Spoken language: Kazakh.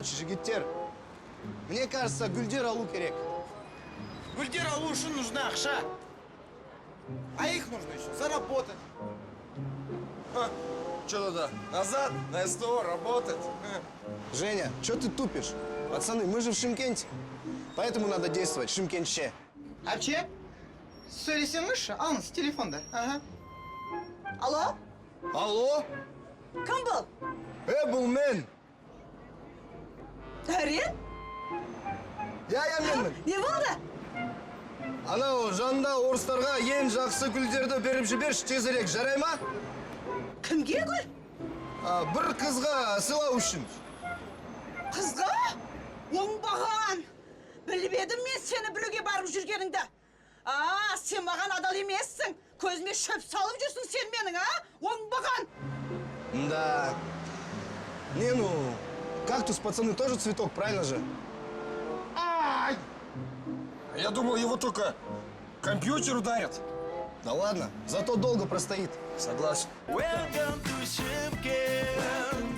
Жигиттер, мне кажется, гүлдер алу керек. Гүлдер алу үшін нужна ақша. А их нужно еще заработать. Что туда? Назад, на СТО, работать. Женя, что ты тупишь? Пацаны, мы же в Шымкенте. Поэтому надо действовать в Шымкентше. Әпше, сөйлесеңізші, алыңыз телефонды. Ага. Алло, Алло? кім бұл? Бұл мен. Дәрен? Я менмін. Не болды? Анау жанында орыстарға ең жақсы гүлдерді беріп жіберші тезірек, жарай ма? Кімге гүл? Бір қызға сыйлау үшін. Қызға? Оңбаған! Біліп едім мен сені біреуге барып жүргеніңді. Сен маған адал емессің. Көзіме шөп салып жүрсің сен менің, Оңбаған! Да. Не, ну, кактус, пацаны, тоже цветок, правильно же? Ай! Я думал, его только компьютер ударит. Да ладно, зато долго простоит. Согласен. Welcome to Shipkin.